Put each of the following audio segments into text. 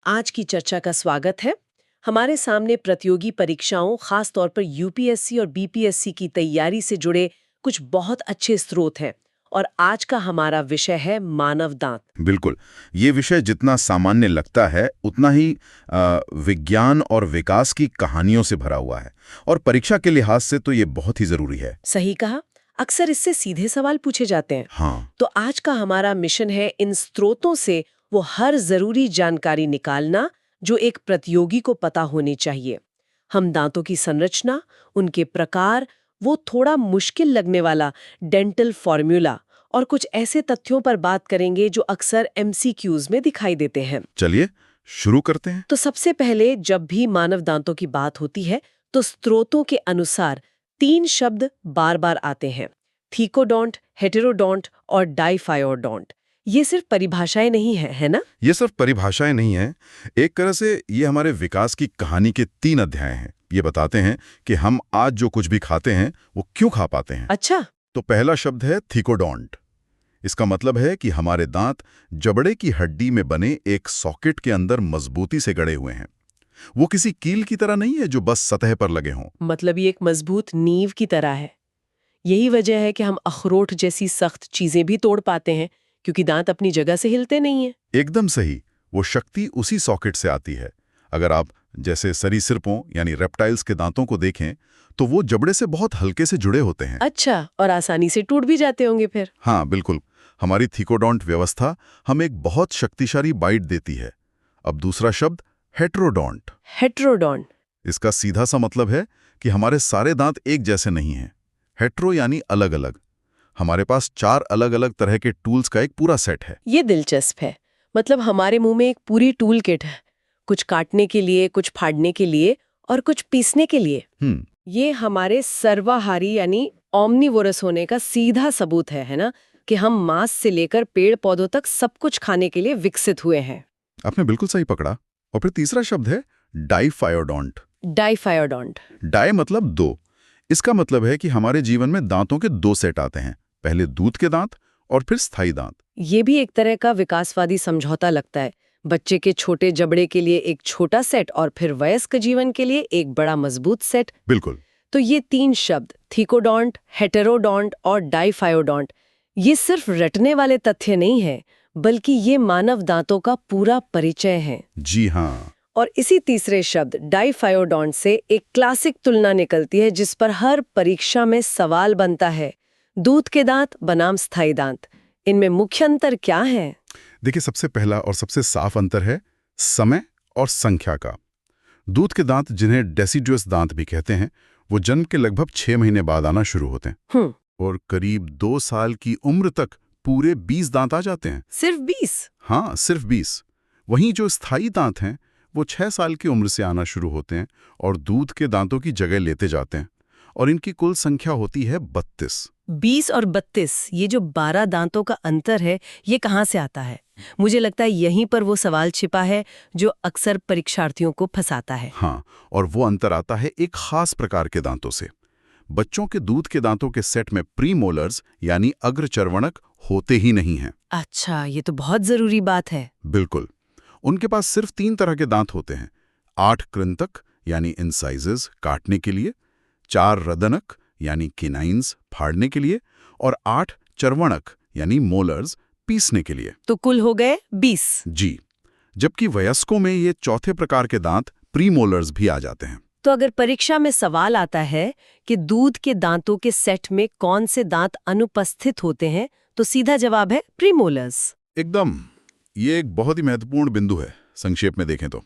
आज की चर्चा का स्वागत है। हमारे सामने प्रतियोगी परीक्षाओं, खास तौर पर यूपीएससी और बीपीएससी की तैयारी से जुड़े कुछ बहुत अच्छे स्रोत हैं और आज का हमारा विषय है मानव दांत। बिल्कुल। ये विषय जितना सामान्य लगता है उतना ही विज्ञान और विकास की कहानियों से भरा हुआ है और परीक्षा के लिहाज से तो ये बहुत ही जरूरी है। सही कहा। अक्सर इससे सीधे सवाल पूछे जाते हैं। हाँ, तो आज का हमारा मिशन है इन स्रोतों से वो हर जरूरी जानकारी निकालना जो एक प्रतियोगी को पता होनी चाहिए। हम दांतों की संरचना, उनके प्रकार, वो थोड़ा मुश्किल लगने वाला डेंटल फॉर्मूला और कुछ ऐसे तथ्यों पर बात करेंगे जो अक्सर एमसीक्यूज में दिखाई देते हैं। चलिए शुरू करते हैं। तो सबसे पहले जब भी मानव दांतों की बात होती है तो स्रोतों के अनुसार 3 शब्द बार बार आते हैं: थीकोडोंट, हेटेरोडोंट और डाइफायोडोंट। ये सिर्फ परिभाषाएं नहीं है ना? ये सिर्फ परिभाषाएं नहीं हैं। एक तरह से ये हमारे विकास की कहानी के 3 अध्याय हैं। ये बताते हैं कि हम आज जो कुछ भी खाते हैं वो क्यों खा पाते हैं। अच्छा। तो पहला शब्द है थीकोडोंट। इसका मतलब है कि हमारे दांत जबड़े की हड्डी में बने एक सॉकेट के अंदर मजबूती से गड़े हुए हैं। वो किसी कील की तरह नहीं है जो बस सतह पर लगे हों। मतलब ये एक मजबूत नींव की तरह है। यही वजह है कि हम अखरोट जैसी सख्त चीजें भी तोड़ पाते हैं, क्योंकि दांत अपनी जगह से हिलते नहीं हैं। एकदम सही। वो शक्ति उसी सॉकेट से आती है। अगर आप जैसे सरीसृपों यानी रेप्टाइल्स के दांतों को देखें तो वो जबड़े से बहुत हल्के से जुड़े होते हैं। अच्छा, और आसानी से टूट भी जाते होंगे फिर। हाँ बिल्कुल। हमारी थीकोडोंट व्यवस्था हमें एक बहुत शक्तिशाली बाइट देती है। अब दूसरा शब्द हेट्रोडोंट। हेट्रोडोंट। इसका सीधा सा मतलब है कि हमारे सारे दांत एक जैसे नहीं हैं। हेट्रो यानी अलग अलग। हमारे पास 4 अलग अलग तरह के टूल्स का एक पूरा सेट है। ये दिलचस्प है। मतलब हमारे मुंह में एक पूरी टूल किट है, कुछ काटने के लिए, कुछ फाड़ने के लिए और कुछ पीसने के लिए। ये हमारे सर्वाहारी यानी ओमनिवोरस होने का सीधा सबूत है ना? कि हम मांस से लेकर पेड़ पौधों तक सब कुछ खाने के लिए विकसित हुए हैं। आपने बिल्कुल सही पकड़ा। और फिर तीसरा शब्द है डाइफायोडोंट। डाइफायोडोंट। डाई मतलब 2। इसका मतलब है कि हमारे जीवन में दांतों के 2 सेट आते हैं, पहले दूध के दांत और फिर स्थायी दांत। ये भी एक तरह का विकासवादी समझौता लगता है। बच्चे के छोटे जबड़े के लिए एक छोटा सेट और फिर वयस्क जीवन के लिए एक बड़ा मजबूत सेट। बिल्कुल। तो ये 3 शब्द थीकोडोंट, हेटेरोडोंट और डाइफायोडोंट, ये सिर्फ रटने वाले तथ्य नहीं है, बल्कि ये मानव दांतों का पूरा परिचय है। जी हाँ। और इसी तीसरे शब्द डाइफायोडोंट से एक क्लासिक तुलना निकलती है जिस पर हर परीक्षा में सवाल बनता है: दूध के दांत बनाम स्थायी दांत, इनमें मुख्य अंतर क्या है? देखिए, सबसे पहला और सबसे साफ अंतर है समय और संख्या का। दूध के दांत, जिन्हें डेसिडुअस दांत भी कहते हैं, वो जन्म के लगभग 6 महीने बाद आना शुरू होते हैं और करीब 2 साल की उम्र तक पूरे 20 दांत आ जाते हैं। सिर्फ 20? हाँ, सिर्फ 20। वहीं जो स्थायी दांत हैं वो 6 साल की उम्र से आना शुरू होते हैं और दूध के दांतों की जगह लेते जाते हैं और इनकी कुल संख्या होती है 32। 20 और 32, ये जो 12 दांतों का अंतर है, ये कहाँ से आता है? मुझे लगता है यहीं पर वो सवाल छिपा है जो अक्सर परीक्षार्थियों को फंसाता है। हाँ, और वो अंतर आता है एक खास प्रकार के दांतों से। बच्चों के दूध के दांतों के सेट में प्रीमोलर्स यानी अग्रचर्वणक होते ही नहीं हैं। अच्छा, ये तो बहुत जरूरी बात है। बिल्कुल। उनके पास सिर्फ 3 तरह के दांत होते हैं: 8 कृंतक यानी इंसाइजेस काटने के लिए, 4 रदनक यानी किनाइन्स फाड़ने के लिए और 8 चर्वणक यानी मोलर्स पीसने के लिए। तो कुल हो गए 20। जी। जबकि वयस्कों में ये चौथे प्रकार के दांत प्रीमोलर्स भी आ जाते हैं। तो अगर परीक्षा में सवाल आता है कि दूध के दांतों के सेट में कौन से दांत अनुपस्थित होते हैं, तो सीधा जवाब है प्रीमोलर्स। एकदम। ये एक बहुत ही महत्वपूर्ण बिंदु है। संक्षेप में देखें तो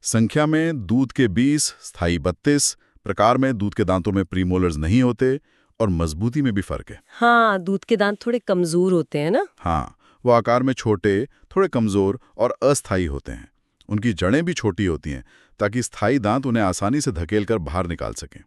संख्या में दूध के 20, स्थायी 32, प्रकार में दूध के दांतों में प्रीमोलर्स नहीं होते और मजबूती में भी फर्क है। हाँ, दूध के दांत थोड़े कमजोर होते हैं ना? हाँ, वो आकार में छोटे, थोड़े कमजोर और अस्थायी होते हैं। उनकी जड़ें भी छोटी होती हैं ताकि स्थायी दांत उन्हें आसानी से धकेलकर बाहर निकाल सकें।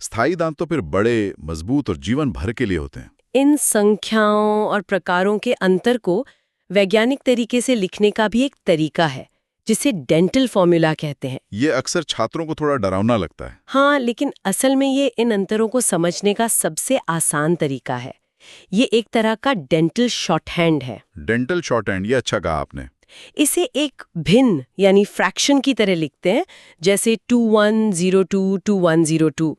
स्थायी दांत तो फिर बड़े, मजबूत और जीवन भर के लिए होते हैं। इन संख्याओं और प्रकारों के अंतर को वैज्ञानिक तरीके से लिखने का भी एक तरीका है, जिसे डेंटल फॉर्मूला कहते हैं। ये अक्सर छात्रों को थोड़ा डरावना लगता है। हाँ, लेकिन असल में ये इन अंतरों को समझने का सबसे आसान तरीका है। ये एक तरह का डेंटल शॉर्टहैंड है। डेंटल शॉर्टहैंड, ये अच्छा कहा आपने। इसे एक भिन्न यानी फ्रैक्शन की तरह लिखते हैं, जैसे 2102 2102।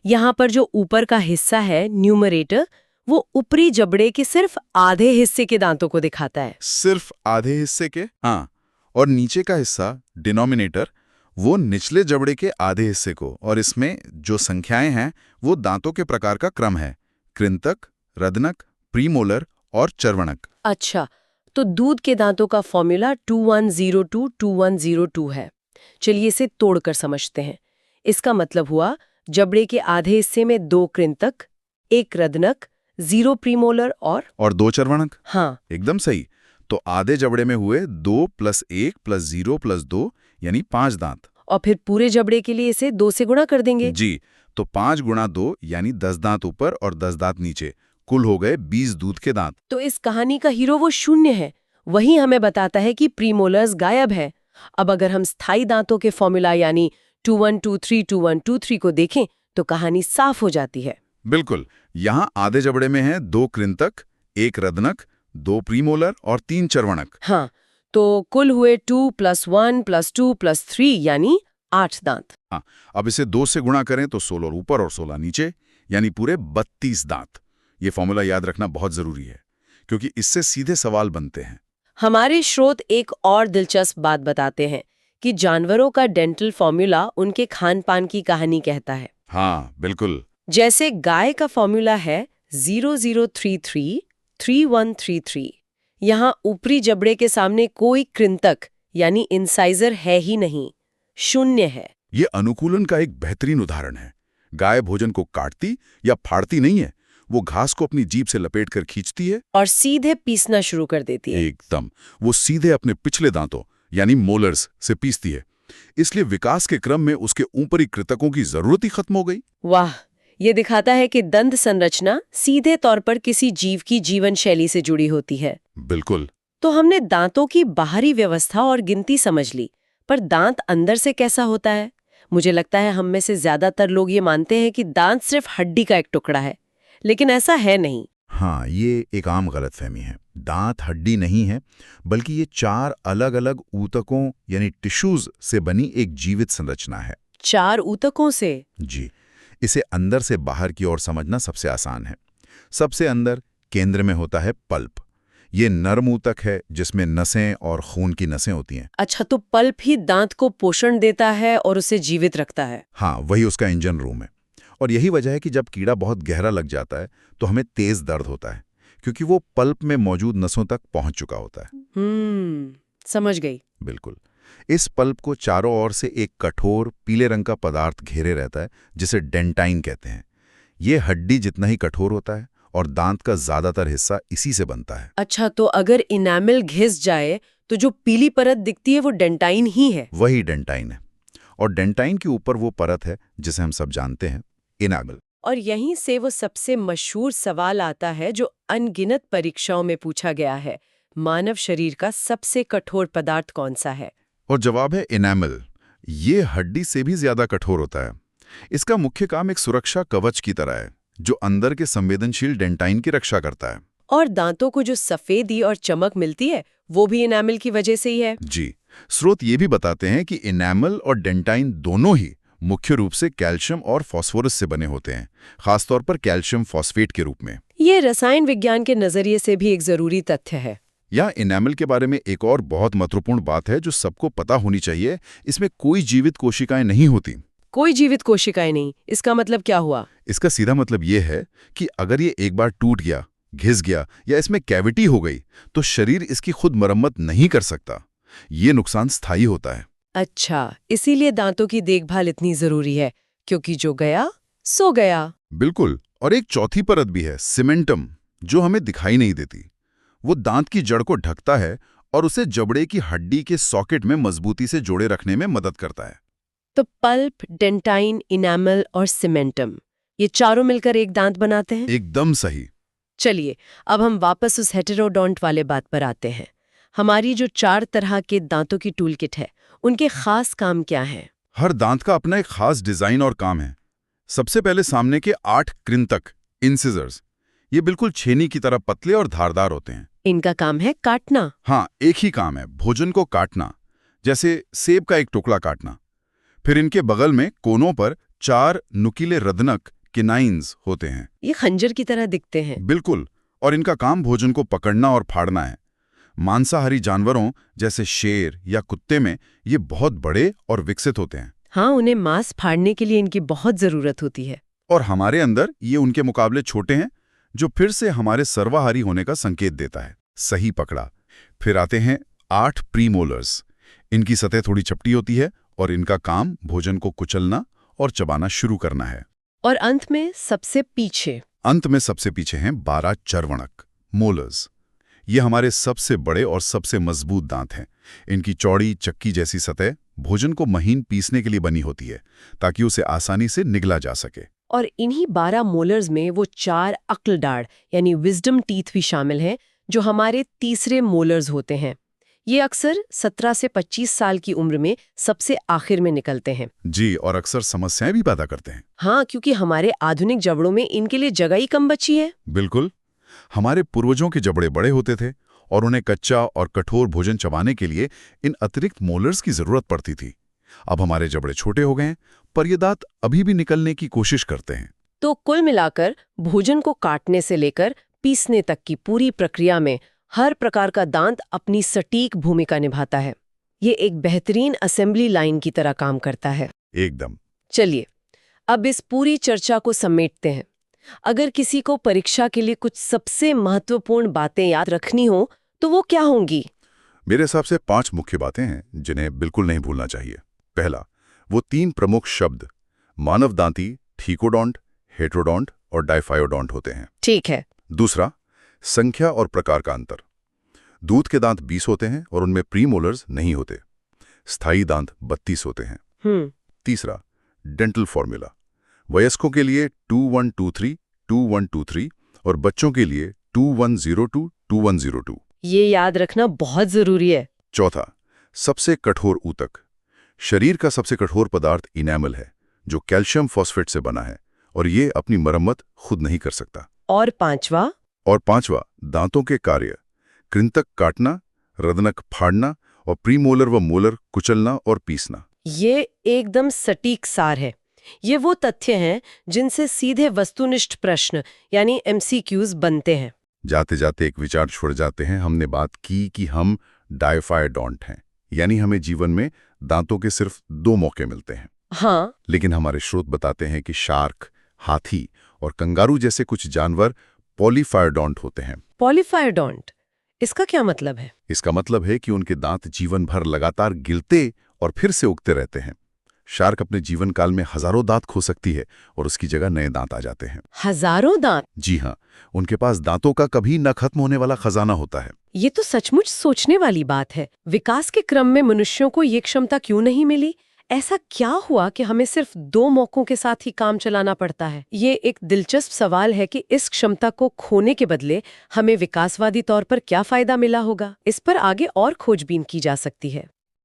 यहाँ पर जो ऊपर का हिस्सा है न्यूमरेटर, वो ऊपरी जबड़े के सिर्फ आधे हिस्से के दांतों को दिखाता है। सिर्फ आधे हिस्से के? हाँ। और नीचे का हिस्सा डिनोमिनेटर वो निचले जबड़े के आधे हिस्से को, और इसमें जो संख्याएं हैं वो दांतों के प्रकार का क्रम है, कृंतक, रदनक, प्रीमोलर और चर्वणक। अच्छा, तो दूध के दांतों का फॉर्मूला 2102 2102 है। चलिए इसे तोड़कर समझते हैं। इसका मतलब हुआ जबड़े के आधे हिस्से में 2 कृंतक, 1 रदनक, 0 प्रीमोलर और 2 चर्वणक। हाँ, एकदम सही। तो आधे जबड़े में हुए 2 + 1 + 0 + 2 यानी 5 दांत। और फिर पूरे जबड़े के लिए इसे 2 से गुणा कर देंगे। जी, तो 5 × 2 यानी 10 दांत ऊपर और 10 दांत नीचे, कुल हो गए 20 दूध के दांत। तो इस कहानी का हीरो वो 0 है। वही हमें बताता है कि प्रीमोलर्स गायब है। अब अगर हम स्थायी दांतों के फॉर्मूला यानी 2123 2123 को देखें तो कहानी साफ हो जाती है। बिल्कुल। यहाँ आधे जबड़े में है 2 कृंतक, 1 रदनक, 2 प्रीमोलर और 3 चर्वणक। हाँ, तो कुल हुए 2 + 1 + 2 + 3 यानी 8 दांत। हाँ, अब इसे 2 से गुणा करें तो 16 ऊपर और 16 नीचे, यानी पूरे 32 दांत। ये फॉर्मूला याद रखना बहुत जरूरी है, क्योंकि इससे सीधे सवाल बनते हैं। हमारे स्रोत एक और दिलचस्प बात बताते हैं कि जानवरों का डेंटल फॉर्मूला उनके खान पान की कहानी कहता है। हाँ, बिल्कुल। जैसे गाय का फॉर्मूला है 0033 3133। यहाँ ऊपरी जबड़े के सामने कोई कृंतक यानी इंसाइजर है ही नहीं, 0 है। ये अनुकूलन का एक बेहतरीन उदाहरण है। गाय भोजन को काटती या फाड़ती नहीं है, वो घास को अपनी जीभ से लपेटकर खींचती है और सीधे पीसना शुरू कर देती है। एकदम, वो सीधे अपने पिछले दांतों यानी मोलर्स से पीसती है। इसलिए विकास के क्रम में उसके ऊपरी कृतकों की जरूरत ही खत्म हो गई। वाह, ये दिखाता है कि दंत संरचना सीधे तौर पर किसी जीव की जीवन शैली से जुड़ी होती है। बिल्कुल। तो हमने दांतों की बाहरी व्यवस्था और गिनती समझ ली, पर दांत अंदर से कैसा होता है? मुझे लगता है हम में से ज्यादातर लोग ये मानते हैं कि दांत सिर्फ हड्डी का एक टुकड़ा है, लेकिन ऐसा है नहीं। हाँ, ये एक आम गलतफहमी है। दांत हड्डी नहीं है, बल्कि ये 4 अलग-अलग ऊतकों यानी टिश्यूज से बनी एक जीवित संरचना है। 4 ऊतकों से? जी, इसे अंदर से बाहर की ओर समझना सबसे आसान है। सबसे अंदर केंद्र में होता है पल्प। ये नर्म ऊतक है जिसमें नसें और खून की नसें होती हैं। अच्छा, तो पल्प ही दांत को पोषण देता है और उसे जीवित रखता है। हाँ, वही उसका इंजन रूम है। और यही वजह है कि जब कीड़ा बहुत गहरा लग जाता है तो हमें तेज दर्द होता है, क्योंकि वो पल्प में मौजूद नसों तक पहुंच चुका होता है। समझ गई। बिल्कुल। इस पल्प को चारों ओर से एक कठोर पीले रंग का पदार्थ घेरे रहता है, जिसे डेंटाइन कहते हैं। ये हड्डी जितना ही कठोर होता है और दांत का ज्यादातर हिस्सा इसी से बनता है। अच्छा, तो अगर इनामिल घिस जाए तो जो पीली परत दिखती है वो डेंटाइन ही है? वही डेंटाइन है। और डेंटाइन के ऊपर वो परत है जिसे हम सब जानते हैं, इनामिल। और यहीं से वो सबसे मशहूर सवाल आता है जो अनगिनत परीक्षाओं में पूछा गया है, मानव शरीर का सबसे कठोर पदार्थ कौन सा है? और जवाब है इनामिल। ये हड्डी से भी ज्यादा कठोर होता है। इसका मुख्य काम एक सुरक्षा कवच की तरह है, जो अंदर के संवेदनशील डेंटाइन की रक्षा करता है। और दांतों को जो सफेदी और चमक मिलती है वो भी इनामिल की वजह से ही है। जी, स्रोत ये भी बताते हैं कि इनामिल और डेंटाइन दोनों ही मुख्य रूप से कैल्शियम और फास्फोरस से बने होते हैं, खासतौर पर कैल्शियम फॉस्फेट के रूप में। ये रसायन विज्ञान के नजरिए से भी एक जरूरी तथ्य है। यहाँ इनामिल के बारे में एक और बहुत महत्वपूर्ण बात है जो सबको पता होनी चाहिए। इसमें कोई जीवित कोशिकाएं नहीं होती। कोई जीवित कोशिकाएं नहीं? इसका मतलब क्या हुआ? इसका सीधा मतलब ये है कि अगर ये एक बार टूट गया, घिस गया या इसमें कैविटी हो गई तो शरीर इसकी खुद मरम्मत नहीं कर सकता। ये नुकसान स्थायी होता है। अच्छा, इसीलिए दांतों की देखभाल इतनी जरूरी है, क्योंकि जो गया सो गया। बिल्कुल। और एक चौथी परत भी है, सीमेंटम, जो हमें दिखाई नहीं देती। वो दांत की जड़ को ढकता है और उसे जबड़े की हड्डी के सॉकेट में मजबूती से जोड़े रखने में मदद करता है। तो पल्प, डेंटाइन, इनामिल और सीमेंटम, ये चारों मिलकर एक दांत बनाते हैं? एकदम सही। चलिए, अब हम वापस उस हेटेरोडोंट वाले बात पर आते हैं। हमारी जो 4 तरह के दांतों की टूलकिट है, उनके खास काम क्या हैं? हर दांत का अपना एक खास डिजाइन और काम है। सबसे पहले सामने के 8 कृंतक, इंसिजर्स, ये बिल्कुल छेनी की तरह पतले और धारदार होते हैं। इनका काम है काटना। हाँ, एक ही काम है, भोजन को काटना, जैसे सेब का एक टुकड़ा काटना। फिर इनके बगल में कोनों पर 4 नुकीले रदनक किनाइन्स होते हैं। ये खंजर की तरह दिखते हैं। बिल्कुल, और इनका काम भोजन को पकड़ना और फाड़ना है। मांसाहारी जानवरों जैसे शेर या कुत्ते में ये बहुत बड़े और विकसित होते हैं। हाँ, उन्हें मांस फाड़ने के लिए इनकी बहुत जरूरत होती है। और हमारे अंदर ये उनके मुकाबले छोटे हैं, जो फिर से हमारे सर्वाहारी होने का संकेत देता है। सही पकड़ा। फिर आते हैं 8 प्रीमोलर्स। इनकी सतह थोड़ी चपटी होती है और इनका काम भोजन को कुचलना और चबाना शुरू करना है। और अंत में सबसे पीछे हैं 12 चर्वणक, मोलर्स। ये हमारे सबसे बड़े और सबसे मजबूत दांत हैं। इनकी चौड़ी चक्की जैसी सतह भोजन को महीन पीसने के लिए बनी होती है, ताकि उसे आसानी से निगला जा सके। और इन्हीं 12 मोलर्स में वो 4 अक्ल दाढ़ यानी विजडम टीथ भी शामिल हैं, जो हमारे तीसरे मोलर्स होते हैं। ये अक्सर 17 से 25 साल की उम्र में सबसे आखिर में निकलते हैं। जी, और अक्सर समस्याएं भी पैदा करते हैं। हाँ, क्योंकि हमारे आधुनिक जबड़ों में इनके लिए जगह ही कम बची है। बिल्कुल। हमारे पूर्वजों के जबड़े बड़े होते थे और उन्हें कच्चा और कठोर भोजन चबाने के लिए इन अतिरिक्त मोलर्स की जरूरत पड़ती थी। अब हमारे जबड़े छोटे हो गए हैं, पर ये दांत अभी भी निकलने की कोशिश करते हैं। तो कुल मिलाकर भोजन को काटने से लेकर पीसने तक की पूरी प्रक्रिया में हर प्रकार का दांत अपनी सटीक भूमिका निभाता है। ये एक बेहतरीन असेंबली लाइन की तरह काम करता है। एकदम। चलिए, अब इस पूरी चर्चा को समेटते हैं। अगर किसी को परीक्षा के लिए कुछ सबसे महत्वपूर्ण बातें याद रखनी हो तो वो क्या होंगी? मेरे हिसाब से 5 मुख्य बातें हैं जिन्हें बिल्कुल नहीं भूलना चाहिए। पहला, वो 3 प्रमुख शब्द मानव दांती, ठीकोडोंट, हेट्रोडोंट और डाइफायोडोंट होते हैं। ठीक है। दूसरा, संख्या और प्रकार का अंतर। दूध के दांत 20 होते हैं और उनमें प्रीमोलर्स नहीं होते। स्थायी दांत 32 होते हैं। तीसरा, डेंटल फॉर्मूला। वयस्कों के लिए 2123, 2123 और बच्चों के लिए 2102, 2102। ये याद रखना बहुत जरूरी है। चौथा, सबसे कठोर ऊतक। शरीर का सबसे कठोर पदार्थ इनेमल है, जो कैल्शियम फॉस्फेट से बना है और ये अपनी मरम्मत खुद नहीं कर सकता। और पांचवा, दांतों के कार्य। कृंतक काटना, रदनक फाड़ना और प्रीमोलर व मोलर कुचलना और पीसना। ये एकदम सटीक सार है। ये वो तथ्य हैं जिनसे सीधे वस्तुनिष्ठ प्रश्न यानी MCQs बनते हैं। जाते जाते एक विचार छोड़ जाते हैं। हमने बात की कि हम डाइफायोडोंट हैं, यानी हमें जीवन में दांतों के सिर्फ 2 मौके मिलते हैं। हाँ, लेकिन हमारे स्रोत बताते हैं कि शार्क, हाथी और कंगारू जैसे कुछ जानवर पॉलीफायोडोंट होते हैं। पॉलीफायोडोंट, इसका क्या मतलब है? इसका मतलब है कि उनके दांत जीवन भर लगातार गिरते और फिर से उगते रहते हैं। शार्क अपने जीवन काल में हजारों दांत खो सकती है और उसकी जगह नए दांत आ जाते हैं। हजारों दांत? जी हाँ, उनके पास दांतों का कभी न खत्म होने वाला खजाना होता है। ये तो सचमुच सोचने वाली बात है। विकास के क्रम में मनुष्यों को ये क्षमता क्यों नहीं मिली? ऐसा क्या हुआ कि हमें सिर्फ 2 मौकों के साथ ही काम चलाना पड़ता है? ये एक दिलचस्प सवाल है कि इस क्षमता को खोने के बदले हमें विकासवादी तौर पर क्या फायदा मिला होगा। इस पर आगे और खोजबीन की जा सकती है।